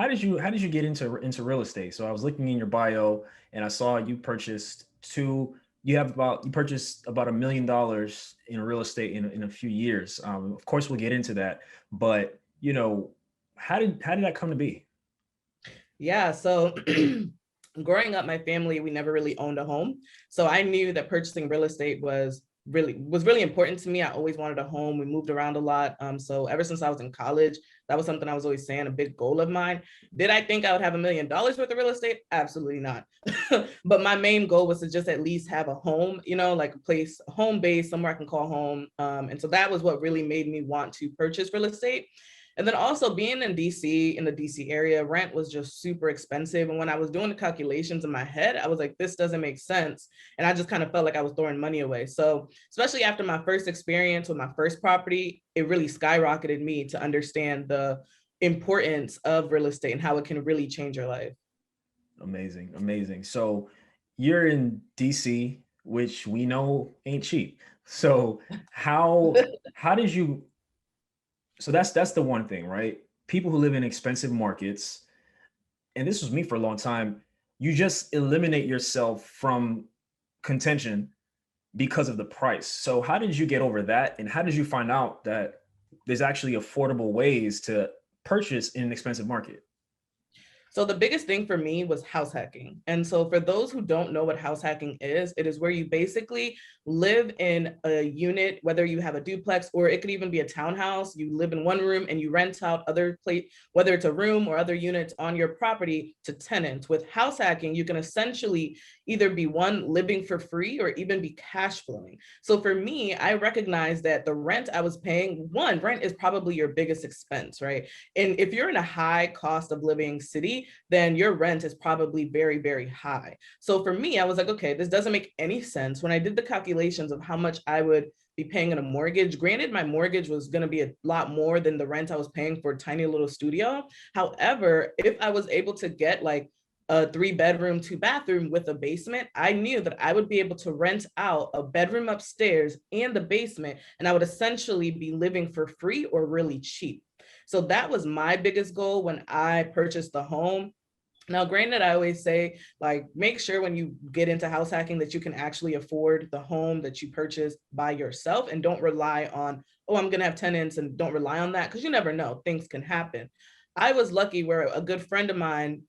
how did you get into real estate? So I was looking in your bio and I saw you purchased about $1 million in real estate in a few years. Of course, we'll get into that, but how did that come to be? Yeah, so growing up, my family, we never really owned a home. So I knew that purchasing real estate was really important to me. I always wanted a home. We moved around a lot. So ever since I was in college, that was something I was always saying, a big goal of mine. Did I think I would have $1 million worth of real estate? Absolutely not. But my main goal was to just at least have a home, like a place, a home base, somewhere I can call home. And so that was what really made me want to purchase real estate. And then also being in DC, in the DC area, rent was just super expensive. And when I was doing the calculations in my head, I was like, this doesn't make sense. And I just kind of felt like I was throwing money away. So especially after my first experience with my first property, it really skyrocketed me to understand the importance of real estate and how it can really change your life. Amazing, amazing. So you're in DC, which we know ain't cheap. So how did you so that's the one thing, right? People who live in expensive markets, and this was me for a long time, you just eliminate yourself from contention because of the price. So how did you get over that? And how did you find out that there's actually affordable ways to purchase in an expensive market? So the biggest thing for me was house hacking. And so for those who don't know what house hacking is, it is where you basically live in a unit, whether you have a duplex or it could even be a townhouse. You live in one room and you rent out other place, whether it's a room or other units on your property to tenants. With house hacking, you can essentially either be one living for free or even be cash flowing. So for me, I recognize that the rent I was paying, one, rent is probably your biggest expense, right? And if you're in a high cost of living city, then your rent is probably very, very high. So for me, I was like, okay, this doesn't make any sense. When I did the calculations of how much I would be paying on a mortgage, granted, my mortgage was going to be a lot more than the rent I was paying for a tiny little studio. However, if I was able to get like a 3 bedroom, 2 bathroom with a basement, I knew that I would be able to rent out a bedroom upstairs and the basement, and I would essentially be living for free or really cheap. So that was my biggest goal when I purchased the home. Now, granted, I always say, like, make sure when you get into house hacking that you can actually afford the home that you purchase by yourself and don't rely on, oh, I'm going to have tenants, and don't rely on that because you never know, things can happen. I was lucky where a good friend of mine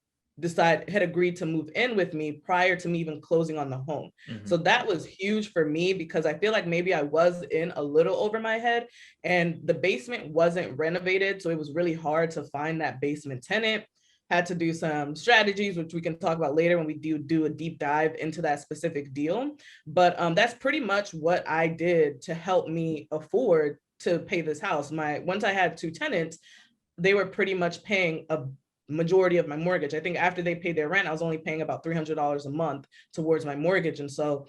had agreed to move in with me prior to me even closing on the home. So Mhm. that was huge for me because I feel like maybe I was in a little over my head and the basement wasn't renovated. So it was really hard to find that basement tenant. Had to do some strategies, which we can talk about later when we do a deep dive into that specific deal. But that's pretty much what I did to help me afford to pay this house. Once I had two tenants, they were pretty much paying a majority of my mortgage. I think after they paid their rent, I was only paying about $300 a month towards my mortgage. And so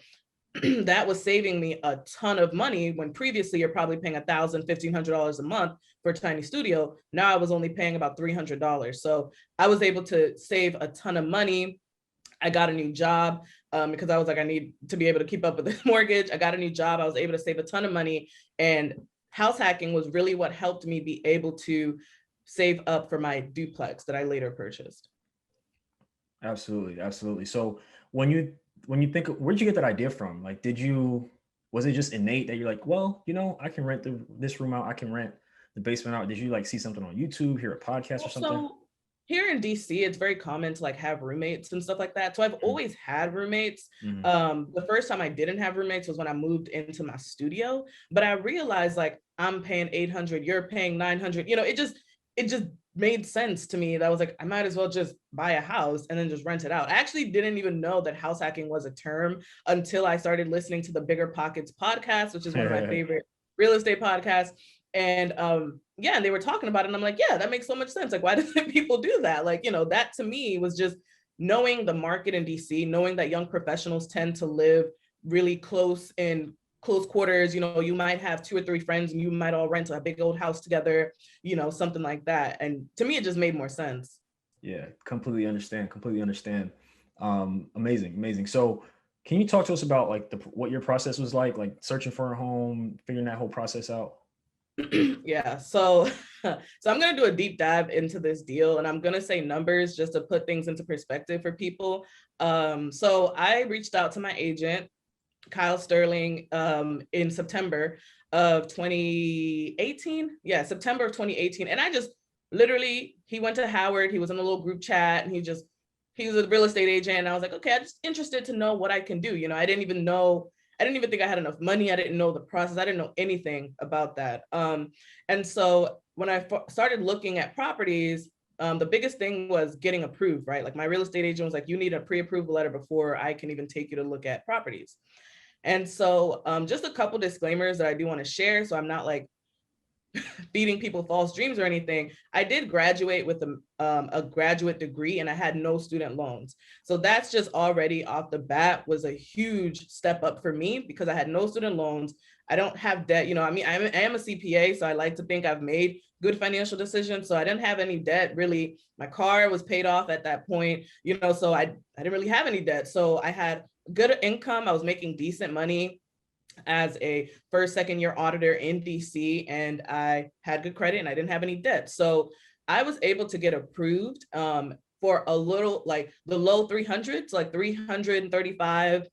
that was saving me a ton of money when previously you're probably paying $1,000, $1,500 a month for a tiny studio. Now I was only paying about $300. So I was able to save a ton of money. I got a new job because I was like, I need to be able to keep up with this mortgage. I got a new job. I was able to save a ton of money. And house hacking was really what helped me be able to save up for my duplex that I later purchased. Absolutely, absolutely. So when you think, where'd you get that idea from? Like, was it just innate that you're like, well, I can rent this room out, I can rent the basement out? Did you like see something on YouTube, hear a podcast or something? So here in DC, it's very common to like have roommates and stuff like that. So I've Mhm, always had roommates. mhm. The first time I didn't have roommates was when I moved into my studio. But I realized like I'm paying 800, you're paying 900. It just made sense to me that I was like, I might as well just buy a house and then just rent it out. I actually didn't even know that house hacking was a term until I started listening to the Bigger Pockets podcast, which is one of my favorite real estate podcasts. And yeah, and they were talking about it. And I'm like, yeah, that makes so much sense. Like, why doesn't people do that? Like, that to me was just knowing the market in DC, knowing that young professionals tend to live really close in close quarters. You might have two or three friends and you might all rent a big old house together, something like that. And to me, it just made more sense. Yeah, completely understand. Completely understand. Amazing, amazing. So, can you talk to us about like what your process was like searching for a home, figuring that whole process out? Yeah, so I'm gonna do a deep dive into this deal, and I'm gonna say numbers just to put things into perspective for people. So I reached out to my agent, Kyle Sterling, in September of 2018. Yeah, September of 2018, and I just literally, he went to Howard. He was in a little group chat, and he was a real estate agent, and I was like, okay, I'm just interested to know what I can do. You know, I didn't even think I had enough money. I didn't know the process. I didn't know anything about that. And so when I started looking at properties, the biggest thing was getting approved, right? Like my real estate agent was like, you need a pre-approval letter before I can even take you to look at properties. And so just a couple disclaimers that I do want to share. So I'm not like feeding people false dreams or anything. I did graduate with a graduate degree, and I had no student loans. So that's just already off the bat was a huge step up for me because I had no student loans. I don't have debt. You know, I mean, I am a CPA, so I like to think I've made good financial decisions. So I didn't have any debt really. My car was paid off at that point, you know, so I didn't really have any debt. So I had good income. I was making decent money as a first, second year auditor in DC, and I had good credit and I didn't have any debt. So I was able to get approved for a little, like the low 300s, like 335.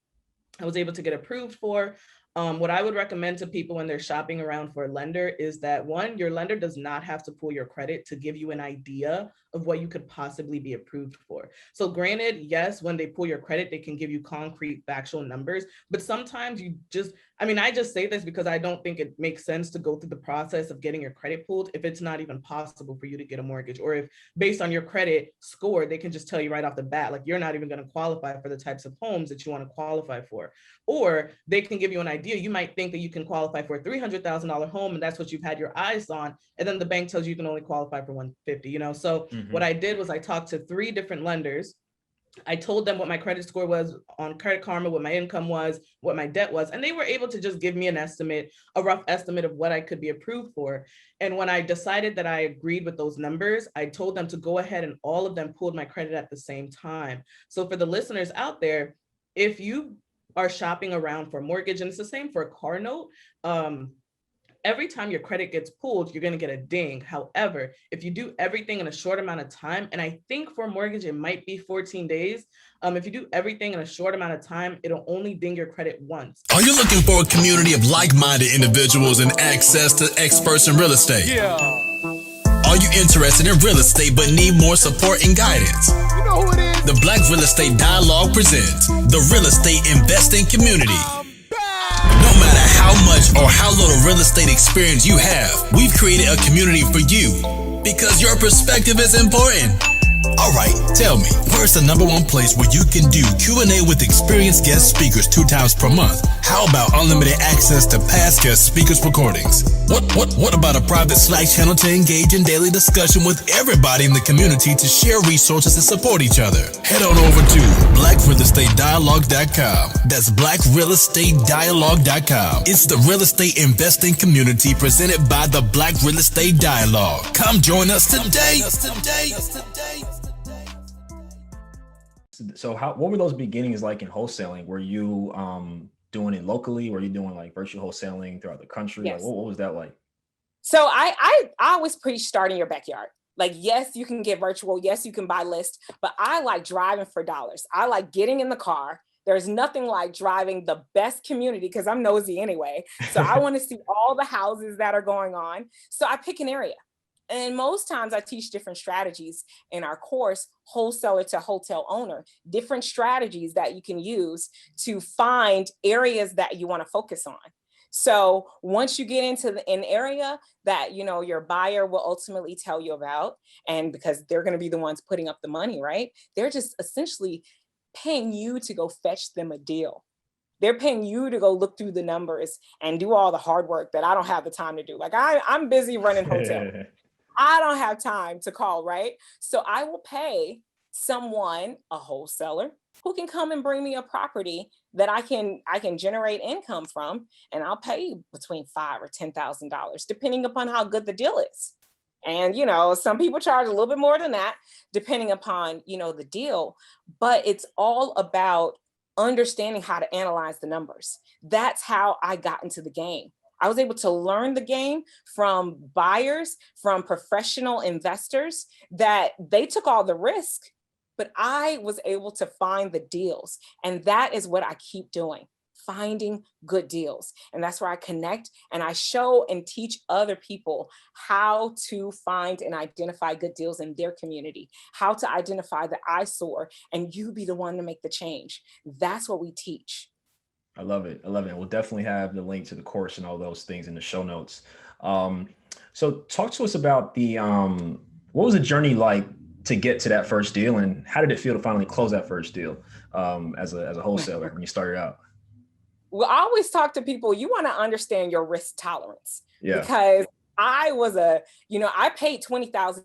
I was able to get approved for. What I would recommend to people when they're shopping around for a lender is that one, your lender does not have to pull your credit to give you an idea of what you could possibly be approved for. So granted, yes, when they pull your credit, they can give you concrete factual numbers, but sometimes you just, I mean, I just say this because I don't think it makes sense to go through the process of getting your credit pulled if it's not even possible for you to get a mortgage, or if based on your credit score, they can just tell you right off the bat, like you're not even going to qualify for the types of homes that you want to qualify for. Or they can give you an idea. You might think that you can qualify for a $300,000 home, and that's what you've had your eyes on. And then the bank tells you can only qualify for 150, you know? So what I did was I talked to 3 different lenders. I told them what my credit score was on Credit Karma, what my income was, what my debt was, and they were able to just give me an estimate, a rough estimate of what I could be approved for. And when I decided that I agreed with those numbers, I told them to go ahead, and all of them pulled my credit at the same time. So for the listeners out there, if you are shopping around for a mortgage, and it's the same for a car note, every time your credit gets pulled, you're going to get a ding. However, if you do everything in a short amount of time, and I think for a mortgage, it might be 14 days. If you do everything in a short amount of time, it'll only ding your credit once. Are you looking for a community of like-minded individuals and access to experts in real estate? Yeah. Are you interested in real estate but need more support and guidance? You know who it is. The Black Real Estate Dialogue presents the Real Estate Investing Community. No matter how much or how little real estate experience you have, we've created a community for you because your perspective is important. All right, tell me, where's the #1 place where you can do Q&A with experienced guest speakers 2 times per month? How about unlimited access to past guest speakers' recordings? What about a private Slack channel to engage in daily discussion with everybody in the community to share resources and support each other? Head on over to blackrealestatedialogue.com. That's blackrealestatedialogue.com. It's the real estate investing community presented by the Black Real Estate Dialogue. Come join us today. So what were those beginnings like in wholesaling? Were you doing it locally? Were you doing like virtual wholesaling throughout the country? Yes. Like, what was that like? So I always preach start in your backyard. Like, yes, you can get virtual. Yes, you can buy lists, but I like driving for dollars. I like getting in the car. There's nothing like driving the best community because I'm nosy anyway. So I want to see all the houses that are going on. So I pick an area. And most times I teach different strategies in our course, wholesaler to hotel owner, different strategies that you can use to find areas that you want to focus on. So once you get into an area that, you know, your buyer will ultimately tell you about, and because they're going to be the ones putting up the money, right? They're just essentially paying you to go fetch them a deal. They're paying you to go look through the numbers and do all the hard work that I don't have the time to do. Like I'm busy running hotels. I don't have time to call, right? So I will pay someone, a wholesaler, who can come and bring me a property that I can generate income from, and I'll pay you between $5,000 or $10,000, depending upon how good the deal is. And, you know, some people charge a little bit more than that, depending upon, you know, the deal, but it's all about understanding how to analyze the numbers. That's how I got into the game. I was able to learn the game from buyers, from professional investors that they took all the risk, but I was able to find the deals. And that is what I keep doing, finding good deals. And that's where I connect and I show and teach other people how to find and identify good deals in their community, how to identify the eyesore, and you be the one to make the change. That's what we teach. I love it. I love it. We'll definitely have the link to the course and all those things in the show notes. So talk to us about what was the journey like to get to that first deal, and how did it feel to finally close that first deal as a wholesaler when you started out? Well, I always talk to people, you want to understand your risk tolerance. Yeah. Because I was I paid $20,000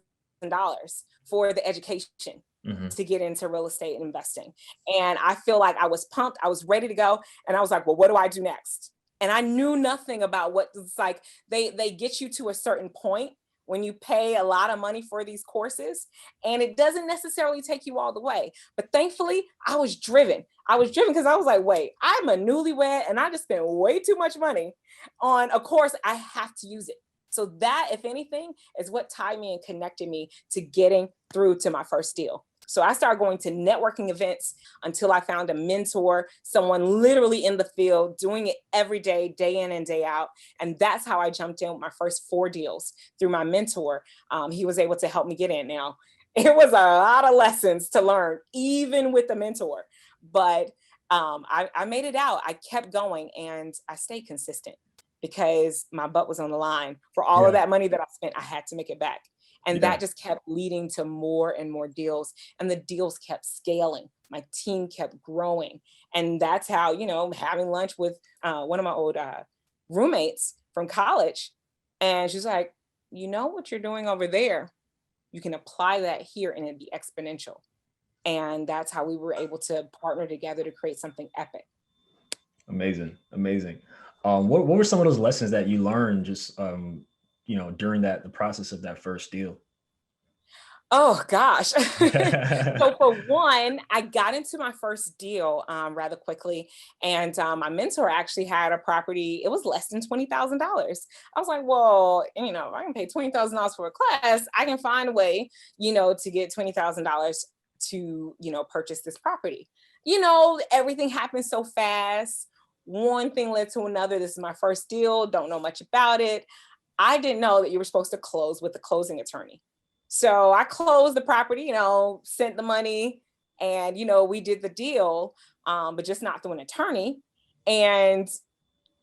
for the education to get into real estate and investing. And I feel like I was pumped. I was ready to go. And I was like, well, what do I do next? And I knew nothing about what it's like. They get you to a certain point when you pay a lot of money for these courses, and it doesn't necessarily take you all the way. But thankfully, I was driven. Because I was like, wait, I'm a newlywed and I just spent way too much money on a course. I have to use it. So that, if anything, is what tied me and connected me to getting through to my first deal. So I started going to networking events until I found a mentor, someone literally in the field doing it every day, day in and day out. And that's how I jumped in with my first 4 deals through my mentor. He was able to help me get in. Now, it was a lot of lessons to learn, even with the mentor. But I made it out. I kept going and I stayed consistent because my butt was on the line. For all of that money that I spent, I had to make it back. And that just kept leading to more and more deals. And the deals kept scaling. My team kept growing. And that's how, having lunch with one of my old roommates from college. And she's like, you know what you're doing over there? You can apply that here and it'd be exponential. And that's how we were able to partner together to create something epic. Amazing. Amazing. What were some of those lessons that you learned just, during the process of that first deal? Oh gosh. So for one, I got into my first deal rather quickly. And my mentor actually had a property. It was less than $20,000. I was like, well, if I can pay $20,000 for a class, I can find a way, to get $20,000 to, purchase this property. Everything happened so fast. One thing led to another. This is my first deal. Don't know much about it. I didn't know that you were supposed to close with a closing attorney. So I closed the property, sent the money, and, we did the deal, but just not through an attorney. And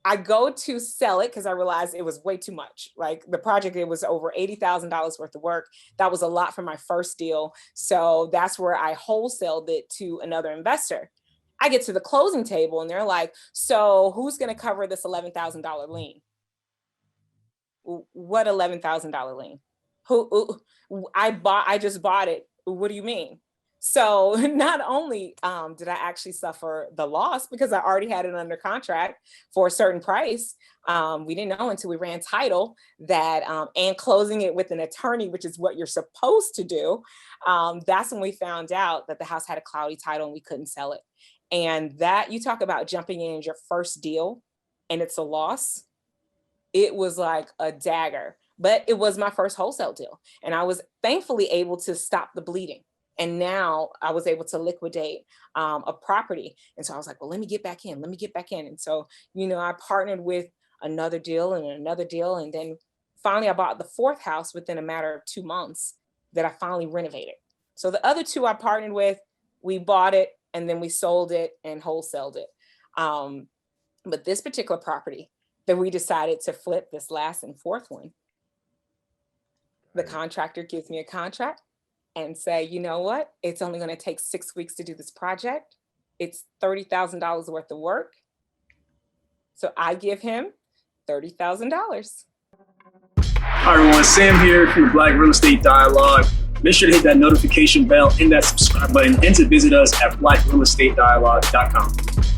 I go to sell it because I realized it was way too much. Like the project, it was over $80,000 worth of work. That was a lot for my first deal. So that's where I wholesaled it to another investor. I get to the closing table and they're like, so who's going to cover this $11,000 lien? What $11,000 lien? I just bought it. What do you mean? So not only did I actually suffer the loss because I already had it under contract for a certain price. We didn't know until we ran title that and closing it with an attorney, which is what you're supposed to do. That's when we found out that the house had a cloudy title and we couldn't sell it. And that, you talk about jumping in your first deal and it's a loss. It was like a dagger, but it was my first wholesale deal. And I was thankfully able to stop the bleeding. And now I was able to liquidate a property. And so I was like, well, let me get back in. And so, I partnered with another deal and another deal. And then finally I bought the 4th house within a matter of 2 months that I finally renovated. So the other 2 I partnered with, we bought it and then we sold it and wholesaled it. But this particular property that we decided to flip, this last and 4th one, the contractor gives me a contract and say, you know what? It's only going to take 6 weeks to do this project. It's $30,000 worth of work. So I give him $30,000. Hi everyone, Sam here from the Black Real Estate Dialogue. Make sure to hit that notification bell and that subscribe button and to visit us at blackrealestatedialogue.com.